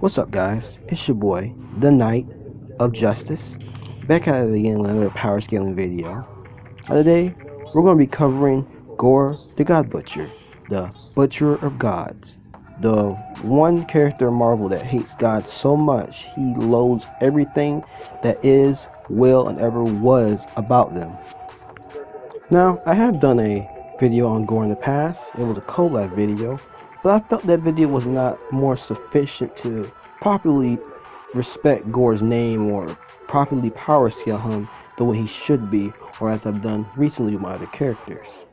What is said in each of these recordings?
What's up, guys? It's your boy, the Knight of Justice, back at it again with another power scaling video. Today, we're going to be covering Gorr the God Butcher, the Butcher of Gods, the one character in Marvel that hates gods so much he loathes everything that is, will, and ever was about them. Now, I have done a video on Gorr in the past. It was a collab video, but I felt that video was not more sufficient to properly respect Gorr's name or properly power scale him the way he should be, or as I've done recently with my other characters.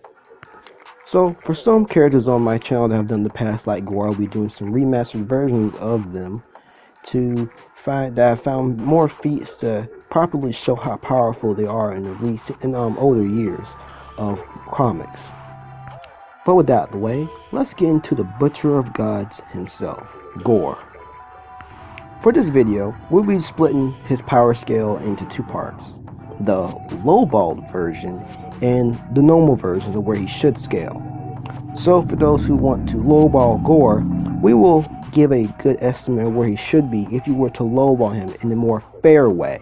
So for some characters on my channel that I've done in the past, like Gorr, I'll be doing some remastered versions of them to find that I found more feats to properly show how powerful they are in the older years of comics. But with that out of the way, let's get into the Butcher of Gods himself, Gorr. For this video, we'll be splitting his power scale into two parts, the lowballed version and the normal version of where he should scale. So for those who want to lowball Gorr, we will give a good estimate of where he should be if you were to lowball him in a more fair way.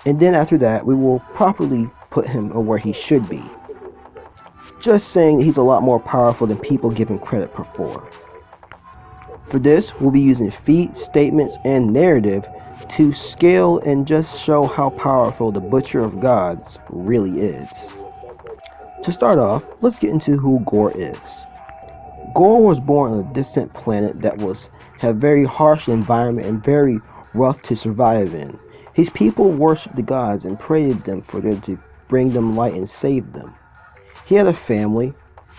And then after that, we will properly put him where he should be. Just saying he's a lot more powerful than people give him credit for. For this, we'll be using feats, statements, and narrative to scale and just show how powerful the Butcher of Gods really is. To start off, let's get into who Gorr is. Gorr was born on a distant planet that had very harsh environment and very rough to survive in. His people worshipped the gods and prayed them for them to bring them light and save them. He had a family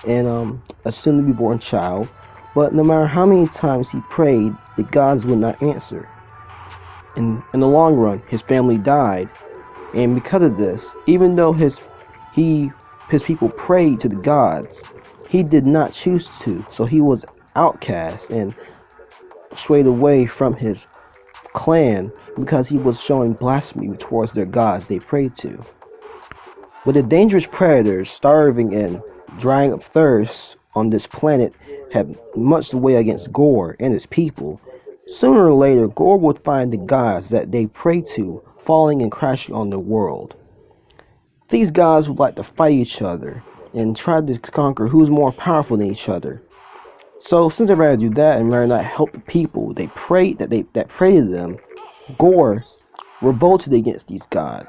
and a soon-to-be-born child, but no matter how many times he prayed, the gods would not answer. In the long run, his family died, and because of this, even though his people prayed to the gods, he did not choose to, so he was outcast and swayed away from his clan because he was showing blasphemy towards their gods they prayed to. With the dangerous predators starving and drying up thirst on this planet had much to weigh against Gorr and his people, sooner or later Gorr would find the gods that they prayed to falling and crashing on the world. These gods would like to fight each other and try to conquer who's more powerful than each other. So since they'd rather do that and rather not help the people that pray to them, Gorr revolted against these gods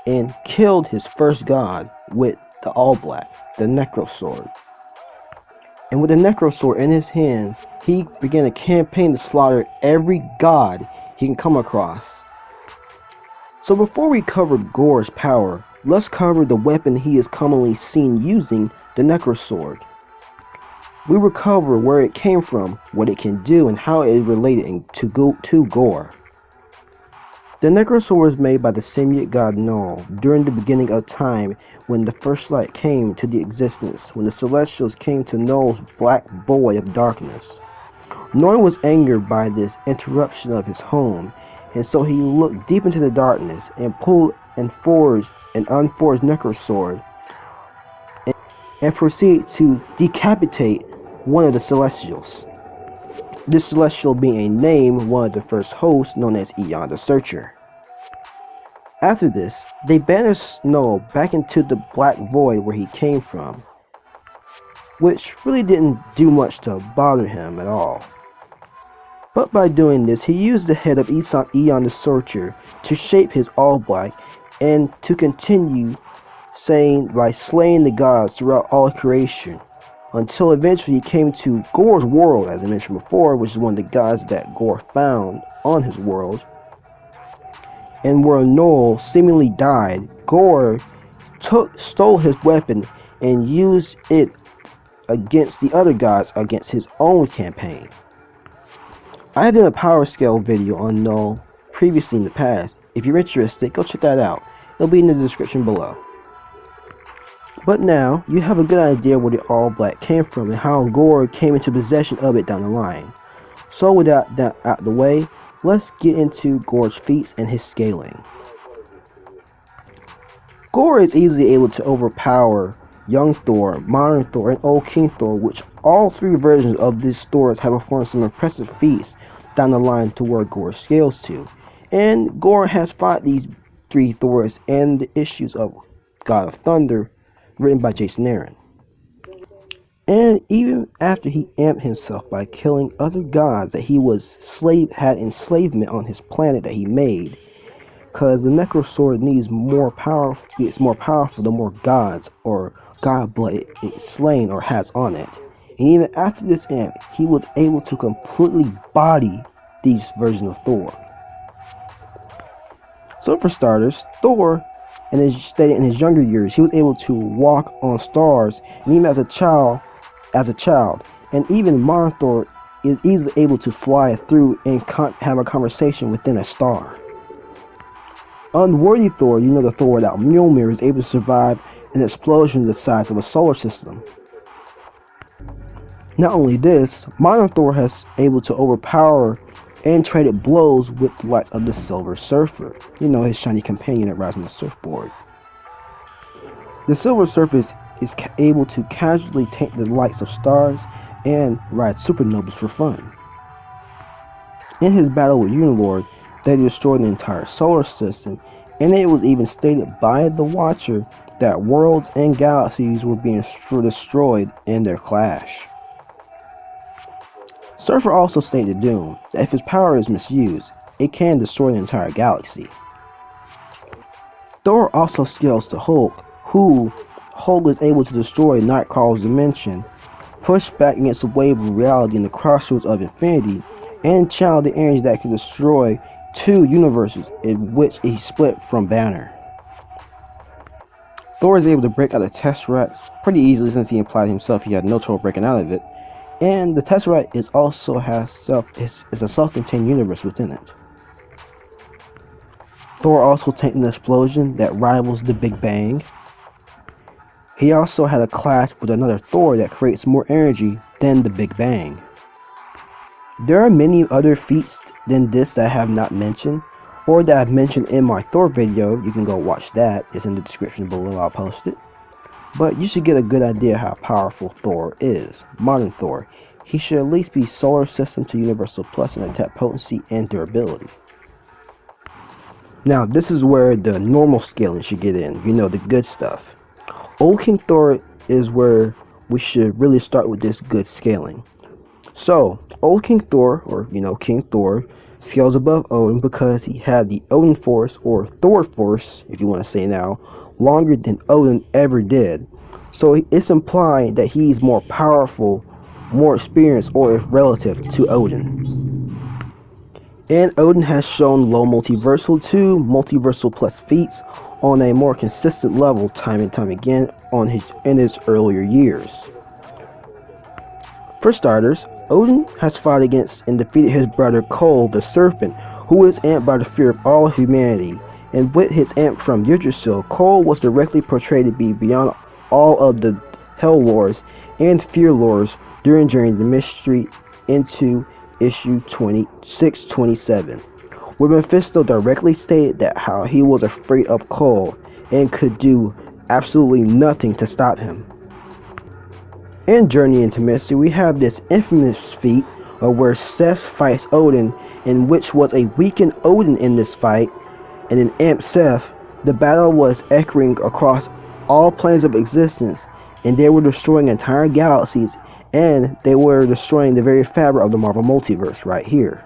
and killed his first god with the All Black, the Necro Sword. And with the Necro Sword in his hands, he began a campaign to slaughter every god he can come across. So before we cover Gorr's power, let's cover the weapon he is commonly seen using, the Necro Sword. We will cover where it came from, what it can do, and how it is related to Gorr. The Necro Sword was made by the Semite god Knull during the beginning of time when the first light came to the existence, when the Celestials came to Knull's black void of darkness. Knull was angered by this interruption of his home, and so he looked deep into the darkness and pulled and forged an unforged Necro Sword and proceeded to decapitate one of the Celestials. This Celestial being a name, one of the first hosts known as Aeon the Searcher. After this, they banished Knull back into the Black Void where he came from, which really didn't do much to bother him at all. But by doing this, he used the head of Aeon the Searcher to shape his All Black and to continue by slaying the gods throughout all creation, until eventually he came to Gorr's world, as I mentioned before, which is one of the gods that Gorr found on his world. And where Knull seemingly died, Gorr stole his weapon and used it against the other gods against his own campaign. I have done a power scale video on Knull previously in the past. If you're interested, go check that out. It'll be in the description below. But now, you have a good idea where the All Black came from and how Gorr came into possession of it down the line. So with that out the way, let's get into Gorr's feats and his scaling. Gorr is easily able to overpower Young Thor, Modern Thor, and Old King Thor, which all three versions of these Thors have performed some impressive feats down the line to where Gorr scales to. And Gorr has fought these three Thors and the issues of God of Thunder, written by Jason Aaron. And even after he amped himself by killing other gods that he had enslavement on his planet that he made, because the Necro Sword needs more power, it's more powerful the more gods or god blood it's slain or has on it. And even after this amp, he was able to completely body these versions of Thor. So for starters, Thor, in his younger years, he was able to walk on stars, and even as a child, and even Modern Thor is easily able to fly through and have a conversation within a star. Unworthy Thor, the Thor without Mjolnir, is able to survive an explosion the size of a solar system. Not only this, Modern Thor has able to overpower and traded blows with the likes of the Silver Surfer, his shiny companion that rides on the surfboard. The Silver Surfer is able to casually take the likes of stars and ride supernovas for fun. In his battle with Unilord, they destroyed the entire solar system, and it was even stated by the Watcher that worlds and galaxies were being destroyed in their clash. Surfer also stated Doom that if his power is misused, it can destroy the entire galaxy. Thor also scales to Hulk, who Hulk is able to destroy Nightcrawler's dimension, push back against the wave of reality in the crossroads of infinity, and channel the energy that can destroy two universes in which he split from Banner. Thor is able to break out of Tesseract pretty easily since he implied himself he had no trouble breaking out of it, and the Tesseract is a self-contained universe within it. Thor also tanked an explosion that rivals the Big Bang. He also had a clash with another Thor that creates more energy than the Big Bang. There are many other feats than this that I have not mentioned, or that I've mentioned in my Thor video. You can go watch that, it's in the description below, I'll post it. But you should get a good idea how powerful Thor is. Modern Thor, he should at least be Solar System to Universal Plus in attack potency and durability. Now this is where the normal scaling should get in, the good stuff. Old King Thor is where we should really start with this good scaling. So, Old King Thor, or King Thor, scales above Odin because he had the Odin Force, or Thor Force, if you want to say now, longer than Odin ever did. So it's implied that he's more powerful, more experienced, or if relative to Odin. And Odin has shown low multiversal to multiversal plus feats on a more consistent level time and time again in his earlier years. For starters, Odin has fought against and defeated his brother Kol the Serpent, who is amped by the fear of all humanity, and with his amp from Yggdrasil, Kol was directly portrayed to be beyond all of the Hell Lords and Fear Lords during Journey the Mystery into issue 26-27, where Mephisto directly stated that how he was afraid of Kol and could do absolutely nothing to stop him. In Journey into Mystery, we have this infamous feat of where Seth fights Odin, in which was a weakened Odin in this fight, and in Amp Seth, the battle was echoing across all planes of existence, and they were destroying entire galaxies, and they were destroying the very fabric of the Marvel Multiverse right here.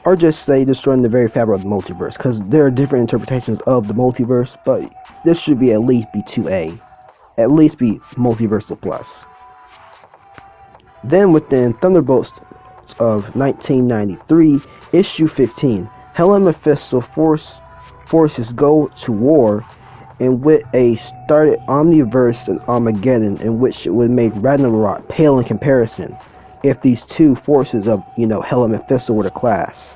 Or just say destroying the very fabric of the multiverse, because there are different interpretations of the multiverse, but this should be at least be 2A. At least be multiversal plus. Then within Thunderbolts of 1993, issue 15, Hela and Mephisto forces go to war, and with a started Omniverse and Armageddon, in which it would make Ragnarok pale in comparison if these two forces of Hela and Mephisto were to clash.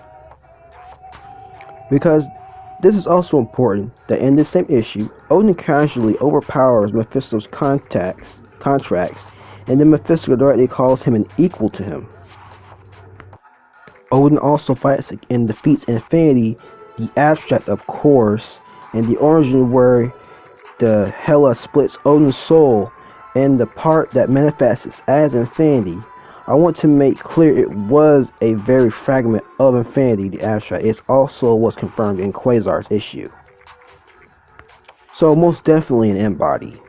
Because this is also important that in this same issue, Odin casually overpowers Mephisto's contracts, and then Mephisto directly calls him an equal to him. Odin also fights and defeats Infinity, the abstract of course, and the origin where the Hela splits Odin's soul and the part that manifests as infinity, I want to make clear it was a very fragment of infinity, the abstract. It also was confirmed in Quasar's issue. So most definitely an embody.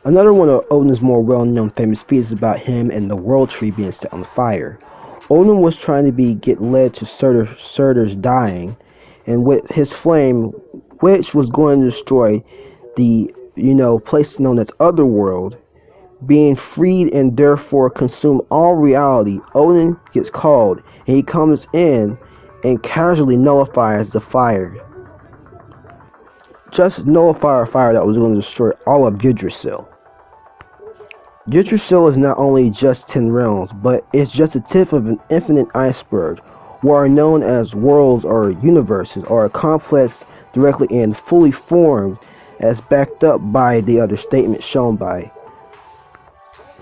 Another one of Odin's more well-known famous feats is about him and the world tree being set on fire. Odin was trying to get led to Surtur's dying, and with his flame, which was going to destroy the place known as Otherworld, being freed and therefore consume all reality, Odin gets called and he comes in and casually nullifies the fire. Just nullify a fire that was going to destroy all of Yggdrasil. Yggdrasil is not only just 10 realms, but it's just the tip of an infinite iceberg, what are known as worlds or universes, are complex, directly and fully formed, as backed up by the other statement shown by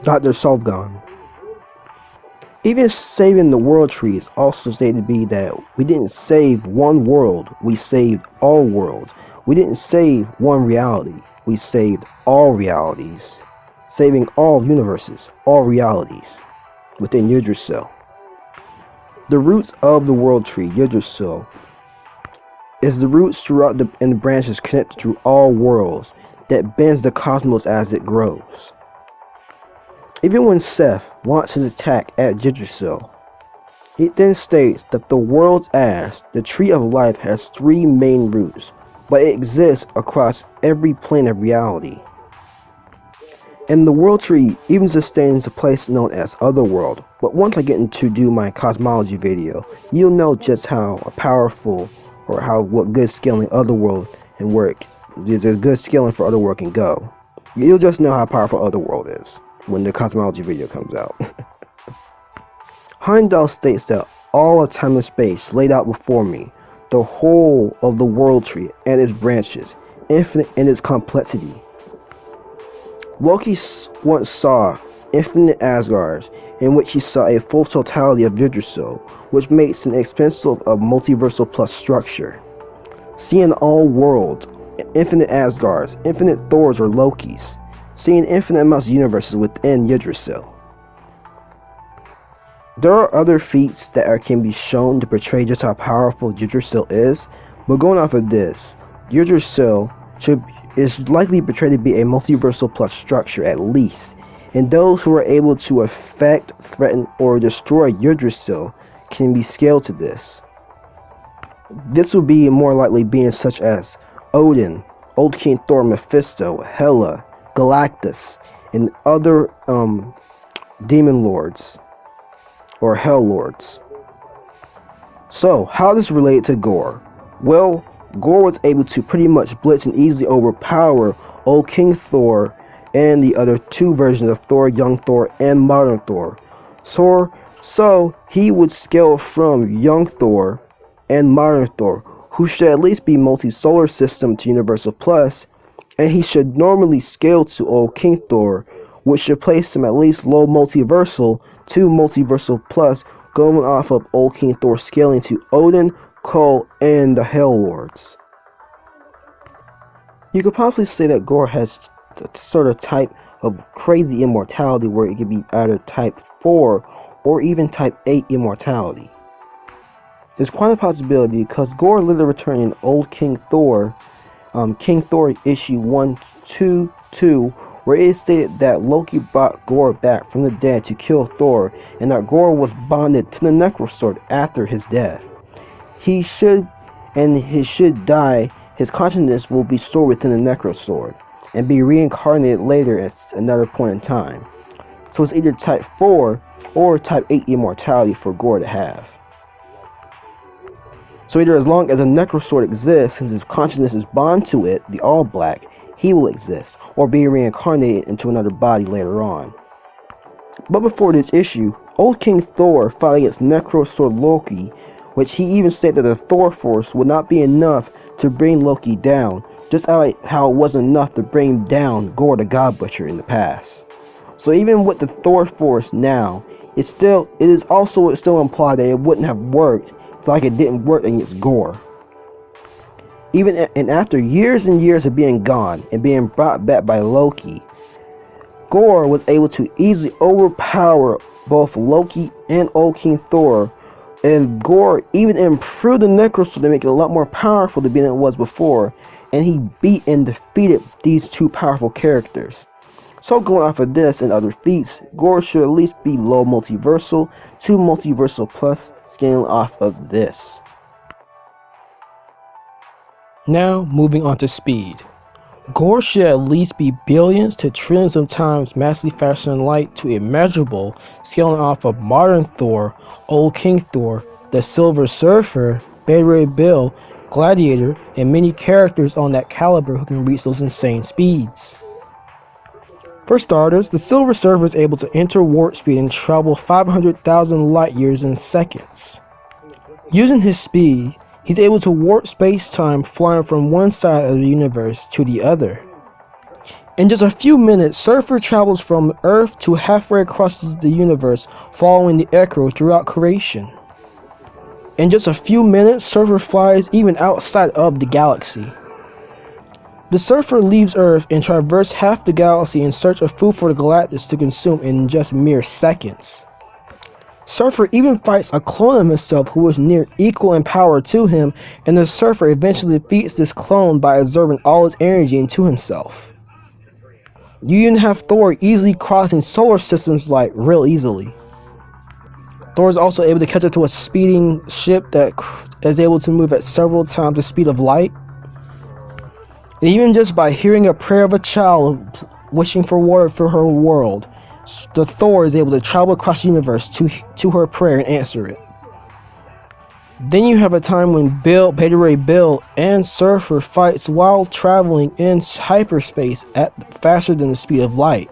Dr. Solvgon. Even saving the world tree is also stated to be that we didn't save one world, we saved all worlds. We didn't save one reality, we saved all realities. Saving all universes, all realities, within Yggdrasil. The roots of the world tree, Yggdrasil, is the roots throughout and the branches connected through all worlds that bends the cosmos as it grows. Even when Seth launched his attack at Yggdrasil, it then states that the world's ass, the tree of life, has 3 main roots, but it exists across every plane of reality. And the world tree even sustains a place known as Otherworld, but once I get into do my cosmology video, you'll know just how powerful or what good scaling Otherworld and work, the good scaling for Otherworld can go. You'll just know how powerful Otherworld is when the cosmology video comes out. Heimdall states that all of time and space laid out before me, the whole of the world tree and its branches, infinite in its complexity. Loki once saw infinite Asgards, in which he saw a full totality of Yggdrasil, which makes an expensive of multiversal plus structure. Seeing all worlds, infinite Asgards, infinite Thors or Lokis, seeing infinite amounts of universes within Yggdrasil. There are other feats that can be shown to portray just how powerful Yggdrasil is, but going off of this, Yggdrasil is likely portrayed to be a multiversal plus structure at least, and those who are able to affect, threaten, or destroy Yggdrasil can be scaled to this. This would be more likely beings such as Odin, Old King Thor, Mephisto, Hela, Galactus, and other demon lords or hell lords. So, how does this relate to Gorr? Well, Gorr was able to pretty much blitz and easily overpower Old King Thor and the other 2 versions of Thor, Young Thor, and Modern Thor. So he would scale from Young Thor and Modern Thor, who should at least be multi-solar system to Universal Plus, and he should normally scale to Old King Thor, which should place him at least low multiversal to Multiversal Plus, going off of Old King Thor scaling to Odin, Knull, and the Hell Lords. You could possibly say that Gorr has a sort of type of crazy immortality where it could be either type 4 or even type 8 immortality. There's quite a possibility because Gorr literally returned in Old King Thor, King Thor issue 122, where it stated that Loki brought Gorr back from the dead to kill Thor, and that Gorr was bonded to the Necrosword after his death. He should die. His consciousness will be stored within the Necrosword and be reincarnated later at another point in time. So it's either type 4 or type 8 immortality for Gorr to have. So either as long as a Necrosword exists, since his consciousness is bound to it, the All Black, he will exist, or be reincarnated into another body later on. But before this issue, Old King Thor fought against Necrosword Loki, which he even stated that the Thor force would not be enough to bring Loki down, just like how it wasn't enough to bring down Gorr the God Butcher in the past. So even with the Thor force now, it is still implied that it wouldn't have worked, it's like it didn't work against Gorr. And after years and years of being gone and being brought back by Loki, Gorr was able to easily overpower both Loki and Old King Thor, and Gorr even improved the Necrosword to make it a lot more powerful than it was before, and he beat and defeated these two powerful characters. So going off of this and other feats, Gorr should at least be low multiversal to multiversal plus, scaling off of this. Now moving on to speed. Gorr should at least be billions to trillions of times massively faster than light to immeasurable, scaling off of modern Thor, Old King Thor, the Silver Surfer, Beta Ray Bill, Gladiator, and many characters on that caliber who can reach those insane speeds. For starters, the Silver Surfer is able to enter warp speed and travel 500,000 light years in seconds. Using his speed, he's able to warp space-time, flying from one side of the universe to the other. In just a few minutes, Surfer travels from Earth to halfway across the universe, following the Echo throughout creation. In just a few minutes, Surfer flies even outside of the galaxy. The Surfer leaves Earth and traverses half the galaxy in search of food for the Galactus to consume in just mere seconds. Surfer even fights a clone of himself who was near equal in power to him, and the Surfer eventually defeats this clone by absorbing all his energy into himself. You even have Thor easily crossing solar systems like real easily. Thor is also able to catch up to a speeding ship that is able to move at several times the speed of light. And even just by hearing a prayer of a child wishing for water for her world, the Thor is able to travel across the universe to her prayer and answer it. Then you have a time when Beta Ray Bill and Surfer fights while traveling in hyperspace at faster than the speed of light.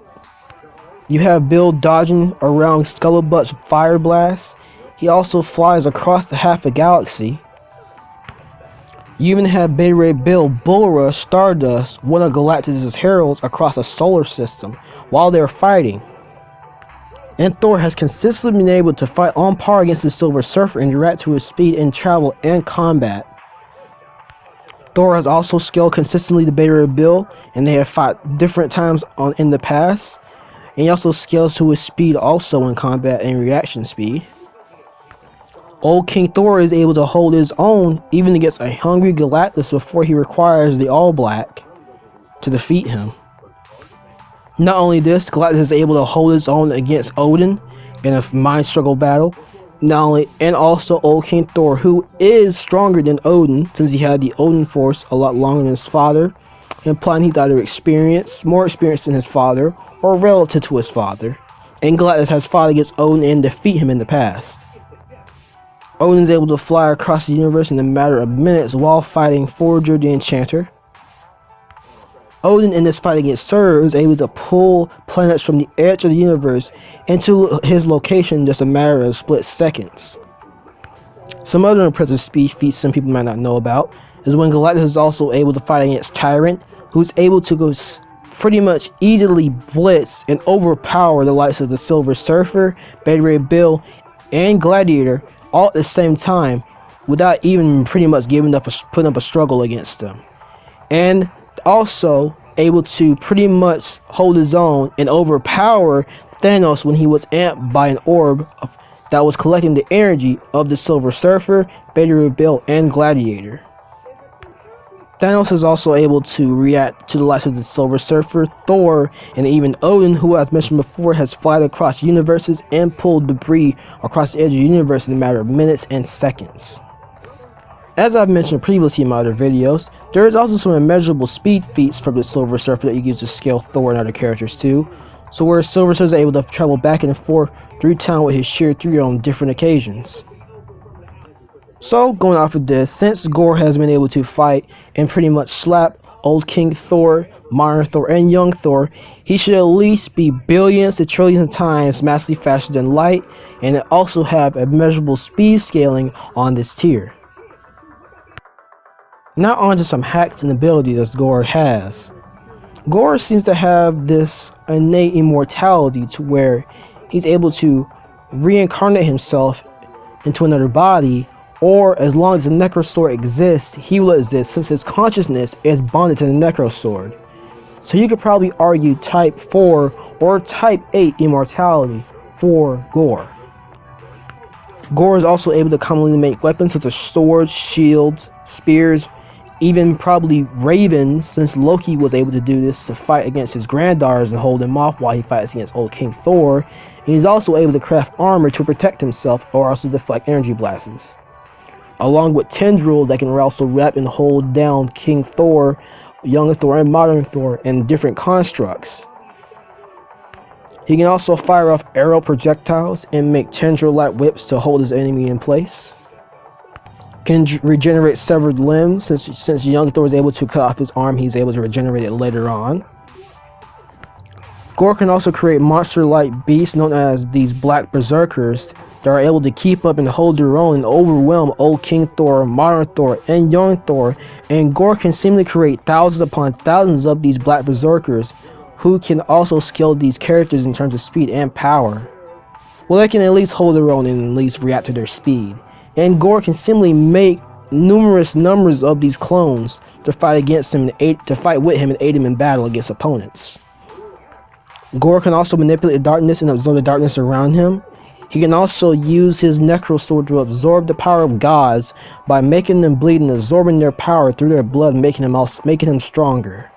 You have Bill dodging around Scuttlebutt's fire blast. He also flies across the half a galaxy. You even have Beta Ray Bill bull rush Stardust, one of Galactus' heralds, across a solar system while they're fighting. And Thor has consistently been able to fight on par against the Silver Surfer and react to his speed in travel and combat. Thor has also scaled consistently to Beta Ray Bill, and they have fought different times in the past. And he also scales to his speed also in combat and reaction speed. Old King Thor is able to hold his own even against a hungry Galactus before he requires the All Black to defeat him. Not only this, Galactus is able to hold his own against Odin in a mind struggle battle. And also Old King Thor, who is stronger than Odin since he had the Odin Force a lot longer than his father, implying he's either more experienced than his father, or relative to his father. And Galactus has fought against Odin and defeat him in the past. Odin is able to fly across the universe in a matter of minutes while fighting Forger the Enchanter. Odin in this fight against Surr is able to pull planets from the edge of the universe into his location in just a matter of split seconds. Some other impressive speed feats some people might not know about is when Galactus is also able to fight against Tyrant, who's able to go pretty much easily blitz and overpower the likes of the Silver Surfer, Beta Ray Bill, and Gladiator all at the same time without even pretty much putting up a struggle against them. And also able to pretty much hold his own and overpower Thanos when he was amped by an orb that was collecting the energy of the Silver Surfer, Beta Ray Bill, and Gladiator. Thanos is also able to react to the likes of the Silver Surfer, Thor, and even Odin, who, as mentioned before, has flied across universes and pulled debris across the edge of the universe in a matter of minutes and seconds. As I've mentioned previously in my other videos, there is also some immeasurable speed feats from the Silver Surfer that you can use to scale Thor and other characters too. So where Silver Surfer is able to travel back and forth through town with his sheer 3 on different occasions. So going off of this, since Gorr has been able to fight and pretty much slap Old King Thor, Modern Thor, and Young Thor, he should at least be billions to trillions of times massively faster than light, and also have immeasurable speed scaling on this tier. Now on to some hacks and abilities that Gorr has. Gorr seems to have this innate immortality to where he's able to reincarnate himself into another body, or as long as the Necrosword exists, he will exist since his consciousness is bonded to the Necrosword. So you could probably argue type 4 or type 8 immortality for Gorr. Gorr is also able to commonly make weapons such as swords, shields, spears, even probably ravens, since Loki was able to do this to fight against his granddaughters and hold them off while he fights against Old King Thor. And he's also able to craft armor to protect himself or also deflect energy blasts. Along with tendrils that can also wrap and hold down King Thor, young Thor and modern Thor, in different constructs. He can also fire off arrow projectiles and make tendril-like whips to hold his enemy in place. Can regenerate severed limbs, since young Thor is able to cut off his arm, he's able to regenerate it later on. Gorr can also create monster-like beasts known as these black berserkers that are able to keep up and hold their own and overwhelm Old King Thor, modern Thor, and young Thor. And Gorr can seemingly create thousands upon thousands of these black berserkers who can also scale these characters in terms of speed and power. Well, they can at least hold their own and at least react to their speed. And Gorr can simply make numerous numbers of these clones to fight against him to fight with him and aid him in battle against opponents. Gorr can also manipulate darkness and absorb the darkness around him. He can also use his Necrosword to absorb the power of gods by making them bleed and absorbing their power through their blood, making him stronger.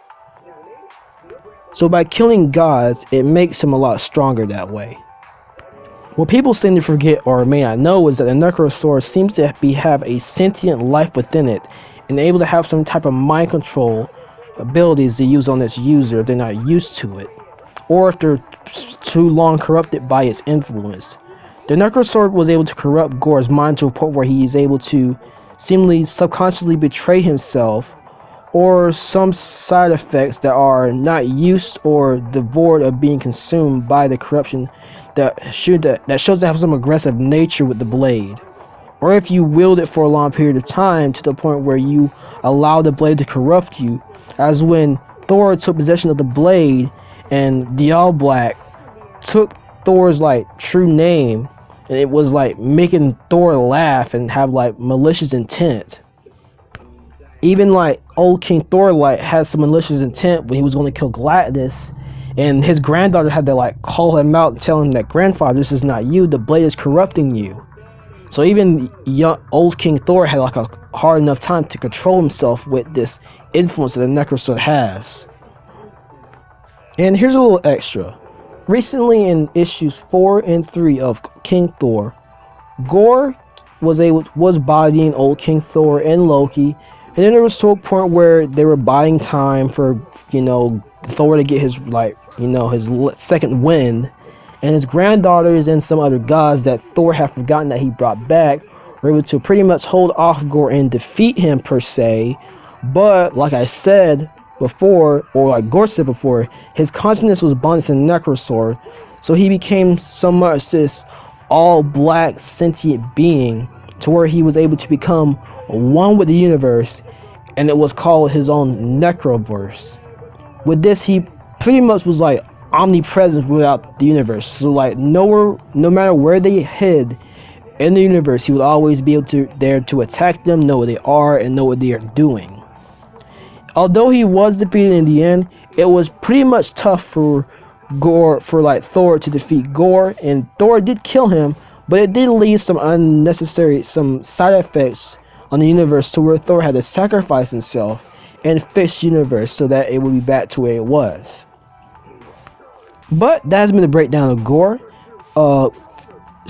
So by killing gods, it makes him a lot stronger that way. What people seem to forget or may not know is that the Necrosword seems to have a sentient life within it and able to have some type of mind control abilities to use on its user if they're not used to it, or if they're too long corrupted by its influence. The Necrosword was able to corrupt Gorr's mind to a point where he is able to seemingly subconsciously betray himself, or some side effects that are not used or devoid of being consumed by the corruption that shows to have some aggressive nature with the blade. Or if you wield it for a long period of time to the point where you allow the blade to corrupt you, as when Thor took possession of the blade and the All Black took Thor's true name, and it was making Thor laugh and have malicious intent. Even Old King Thor had some malicious intent when he was going to kill Gladys, and his granddaughter had to call him out and tell him that, grandfather, this is not you, the blade is corrupting you. So even Old King Thor had a hard enough time to control himself with this influence that the Necrosword has. And here's a little extra. Recently in issues 4 and 3 of King Thor, Gorr was bodying Old King Thor and Loki, and then there was to a point where they were buying time for Thor to get his his second wind, and his granddaughters and some other gods that Thor had forgotten that he brought back were able to pretty much hold off Gorr and defeat him per se. But like I said before, or like Gorr said before, his consciousness was bonded to the Necrosword, so he became so much this all black sentient being to where he was able to become one with the universe, and it was called his own Necroverse. With this, he pretty much was omnipresent without the universe. So no matter where they hid in the universe, he would always be there to attack them, know where they are, and know what they are doing. Although he was defeated in the end, it was pretty much tough for Thor to defeat Gorr, and Thor did kill him, but it did leave some side effects on the universe to where Thor had to sacrifice himself and fix the universe so that it would be back to where it was. But that has been the breakdown of Gorr. So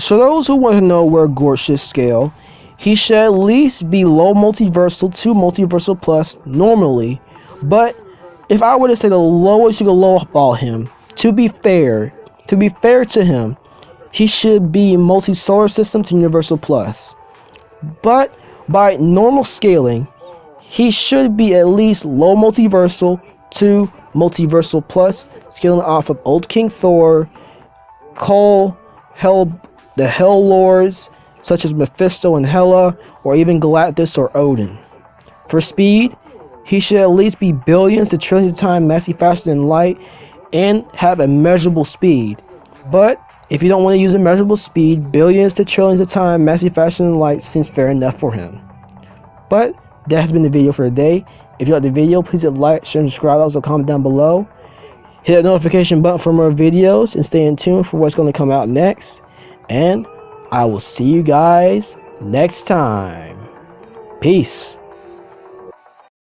those who want to know where Gorr should scale, he should at least be low multiversal to multiversal plus normally. But if I were to say the lowest you can lowball him, to be fair to him, he should be multi-solar system to universal plus. But by normal scaling, he should be at least low multiversal to multiversal plus, scaling off of Old King Thor, Kol, the Hell Lords such as Mephisto and Hela, or even Galactus or Odin. For speed, he should at least be billions to trillions of times massively faster than light and have a measurable speed. But If you don't want to use immeasurable speed, billions to trillions of times massively faster than light seems fair enough for him. But that has been the video for today. If you like the video, please hit like, share, and subscribe. Also comment down below. Hit that notification button for more videos and stay in tune for what's going to come out next. And I will see you guys next time. Peace.